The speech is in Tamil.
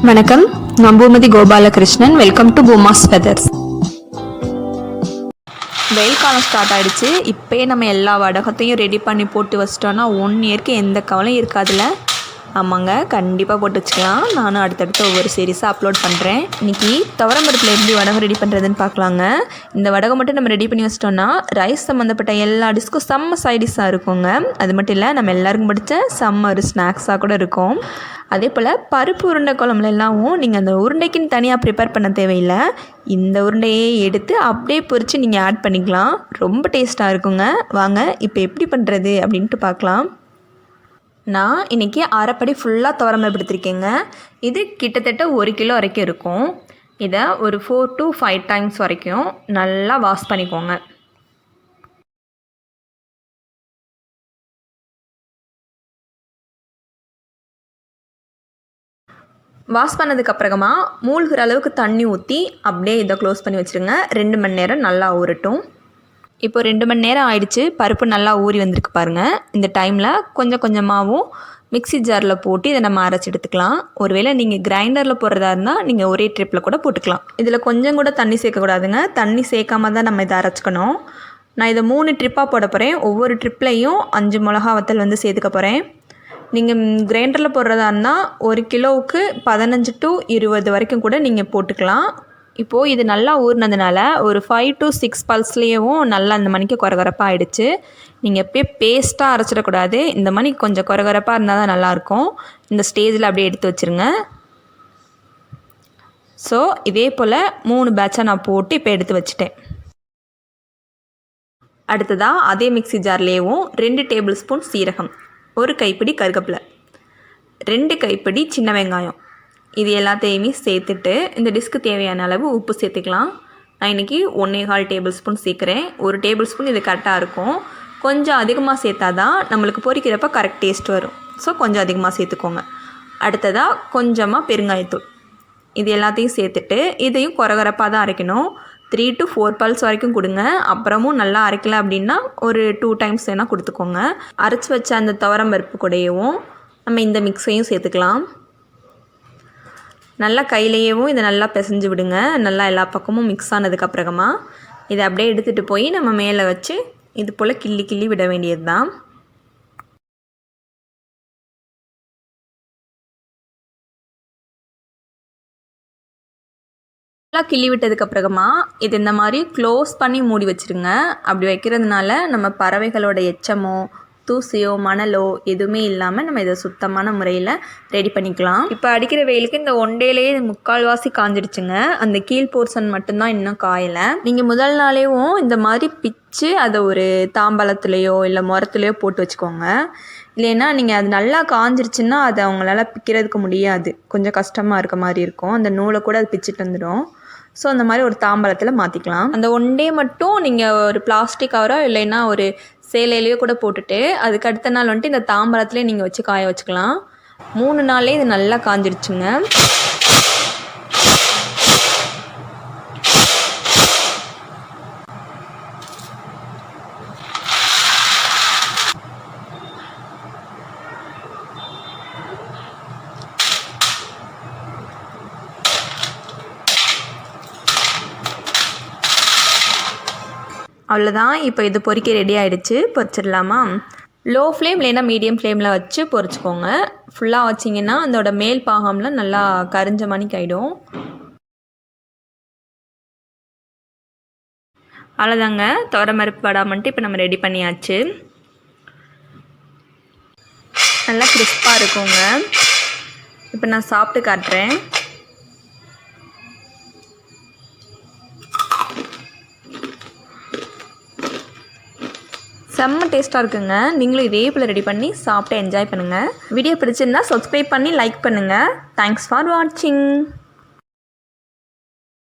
வணக்கம், நான் Poomathi Gopalakrishnan. Welcome to boomas feathers. வெயில் காலம் ஸ்டார்ட் ஆகிடுச்சு. இப்போயே நம்ம எல்லா வடகத்தையும் ரெடி பண்ணி போட்டு வச்சிட்டோன்னா 1 இயருக்கு எந்த கவலையும் இருக்காதுல்ல. ஆமாங்க, கண்டிப்பாக போட்டு வச்சுக்கலாம். நானும் அடுத்தடுத்து ஒவ்வொரு சீரீஸாக அப்லோட் பண்ணுறேன். இன்றைக்கி துவரம்பருப்பில் எப்படி வடகம் ரெடி பண்ணுறதுன்னு பார்க்கலாங்க. இந்த வடகம் மட்டும் நம்ம ரெடி பண்ணி வச்சிட்டோன்னா ரைஸ் சம்மந்தப்பட்ட எல்லா டிஷ்க்கும் செம்ம சைடிஷாக இருக்குங்க. அது மட்டும் இல்லை, நம்ம எல்லாருக்கும் பிடிச்ச செம்ம ஒரு ஸ்நாக்ஸாக கூட இருக்கும். அதே போல் பருப்பு உருண்டை குழம்புலெல்லாமும் நீங்கள் அந்த உருண்டைக்குன்னு தனியாக ப்ரிப்பேர் பண்ண தேவையில்லை. இந்த உருண்டையே எடுத்து அப்படியே பொரித்து நீங்கள் ஆட் பண்ணிக்கலாம். ரொம்ப டேஸ்ட்டாக இருக்குங்க. வாங்க இப்போ எப்படி பண்ணுறது அப்படின்ட்டு பார்க்கலாம். நான் இன்றைக்கி அரைப்படி ஃபுல்லாக துவரம்பருப்பு எடுத்திருக்கேங்க. இது கிட்டத்தட்ட 1 கிலோ வரைக்கும் இருக்கும். இதை ஒரு 4 to 5 டைம்ஸ் வரைக்கும் நல்லா வாஷ் பண்ணிக்கோங்க. வாஷ் பண்ணதுக்கப்புறமா மூழ்கிற அளவுக்கு தண்ணி ஊற்றி அப்படியே இதை க்ளோஸ் பண்ணி வச்சுருங்க. 2 மணி நேரம் நல்லா ஊறட்டும். இப்போ 2 மணி நேரம் ஆயிடுச்சு. பருப்பு நல்லா ஊறி வந்திருக்கு பாருங்கள். இந்த டைமில் கொஞ்சம் கொஞ்சமாகவும் மிக்ஸி ஜாரில் போட்டு இதை நம்ம அரைச்சி எடுத்துக்கலாம். ஒருவேளை நீங்கள் கிரைண்டரில் போடுறதா இருந்தால் நீங்கள் ஒரே ட்ரிப்பில் கூட போட்டுக்கலாம். இதில் கொஞ்சம் கூட தண்ணி சேர்க்கக்கூடாதுங்க. தண்ணி சேர்க்காம தான் நம்ம இதை அரைச்சிக்கணும். நான் இதை 3 ட்ரிப்பாக போட போகிறேன். ஒவ்வொரு ட்ரிப்லையும் 5 மிளகா வத்தல் வந்து சேர்த்துக்க போகிறேன். நீங்கள் கிரைண்டரில் போடுறதா இருந்தால் 1 கிலோவுக்கு 15 to 20 வரைக்கும் கூட நீங்கள் போட்டுக்கலாம். இப்போது இது நல்லா ஊறினதுனால ஒரு 5 to 6 பல்ஸ்லேயும் நல்லா இந்த மணிக்கு கொரகொரப்பாக ஆகிடுச்சு. நீங்கள் எப்பயே பேஸ்ட்டாக அரைச்சிடக்கூடாது. இந்த மணிக்கு கொஞ்சம் கொரகொரப்பாக இருந்தால் தான் நல்லாயிருக்கும். இந்த ஸ்டேஜில் அப்படியே எடுத்து வச்சுருங்க. ஸோ இதே போல் 3 பேட்சாக நான் போட்டு இப்போ எடுத்து வச்சுட்டேன். அடுத்ததாக அதே மிக்ஸி ஜார்லேயும் 2 டேபிள் ஸ்பூன் சீரகம், 1 கைப்பிடி கருவேப்பிலை, 2 கைப்பிடி சின்ன வெங்காயம், இது எல்லாத்தையுமே சேர்த்துட்டு இந்த டிஷ்க்கு தேவையான அளவு உப்பு சேர்த்துக்கலாம். நான் இன்றைக்கி 1.25 டேபிள் ஸ்பூன் சேர்க்குறேன். 1 டேபிள் ஸ்பூன் இது கரெக்டாக இருக்கும். கொஞ்சம் அதிகமாக சேர்த்தா தான் நம்மளுக்கு பொரிக்கிறப்ப கரெக்ட் டேஸ்ட் வரும். ஸோ கொஞ்சம் அதிகமாக சேர்த்துக்கோங்க. அடுத்ததாக கொஞ்சமாக பெருங்காயத்தூள், இது எல்லாத்தையும் சேர்த்துட்டு இதையும் கொரகொரப்பாக தான் அரைக்கணும். 3 to 4 பல்ஸ் வரைக்கும் கொடுங்க. அப்புறமும் நல்லா அரைக்கல அப்படின்னா ஒரு 2 டைம்ஸ் வேணால் கொடுத்துக்கோங்க. அரைச்சி வச்ச அந்த துவரம்பருப்பு கூடயும் நம்ம இந்த மிக்ஸையும் சேர்த்துக்கலாம். நல்லா கையிலேயும் இதை நல்லா பிசைஞ்சு விடுங்க. நல்லா எல்லா பக்கமும் மிக்ஸ் ஆனதுக்கப்புறமா இதை அப்படியே எடுத்துகிட்டு போய் நம்ம மேலே வச்சு இது போல் கிள்ளி கிள்ளி விட வேண்டியது தான். நல்லா கிள்ளி விட்டதுக்கப்புறமா இது இந்த மாதிரி க்ளோஸ் பண்ணி மூடி வச்சுருங்க. அப்படி வைக்கிறதுனால நம்ம பறவைகளோட எச்சமோ தூசியோ மணலோ எதுவுமே இல்லாமல் நம்ம இதை சுத்தமான முறையில் ரெடி பண்ணிக்கலாம். இப்போ அடிக்கிற வெயிலுக்கு இந்த ஒண்டேலேயே 3/4 காஞ்சிடுச்சுங்க. அந்த கீழ் போர்ஷன் மட்டும்தான் இன்னும் காயலை. நீங்கள் முதல் நாளேவும் இந்த மாதிரி பிச்சு அதை ஒரு தாம்பாளத்துலேயோ இல்லை முரத்துலையோ போட்டு வச்சுக்கோங்க. இல்லைன்னா நீங்கள் அது நல்லா காஞ்சிருச்சுன்னா அதை அவங்களால பிக்கிறதுக்கு முடியாது. கொஞ்சம் கஷ்டமாக இருக்க மாதிரி இருக்கும். அந்த நூலை கூட அது பிச்சுட்டு வந்துடும். ஸோ அந்த மாதிரி ஒரு தாம்பாளத்தில் மாற்றிக்கலாம். அந்த ஒண்டே மட்டும் நீங்கள் ஒரு பிளாஸ்டிக் கவரோ இல்லைன்னா ஒரு சேலையிலையோ கூட போட்டுட்டு அதுக்கு அடுத்த நாள் வந்துட்டு இந்த தாம்பாளத்துலேயே நீங்கள் வச்சு காய வச்சுக்கலாம். 3 நாள்லேயே இது நல்லா காஞ்சிருச்சுங்க. அவ்வளோதான். இப்போ இது பொரிக்க ரெடி ஆகிடுச்சு. பொரிச்சிடலாமா? லோ ஃப்ளேம் இல்லைன்னா மீடியம் ஃப்ளேமில் வச்சு பொரிச்சிக்கோங்க. ஃபுல்லாக வச்சிங்கன்னா அதோட மேல் பாகம்லாம் நல்லா கரிஞ்ச மணிக்கு ஆகிடும். அவ்வளோதாங்க, துவரம்பருப்பு வடாமன்ட்டு இப்போ நம்ம ரெடி பண்ணியாச்சு. நல்லா கிறிஸ்பாக இருக்குங்க. இப்போ நான் சாப்பிட்டு காட்டுறேன். செம்ம டேஸ்ட்டாக இருக்குங்க. நீங்களும் இதே போல் ரெடி பண்ணி சாப்பிட்டு என்ஜாய் பண்ணுங்கள். வீடியோ பிடிச்சிருந்தா சப்ஸ்கிரைப் பண்ணி லைக் பண்ணுங்கள். தேங்க்ஸ் ஃபார் வாட்சிங்.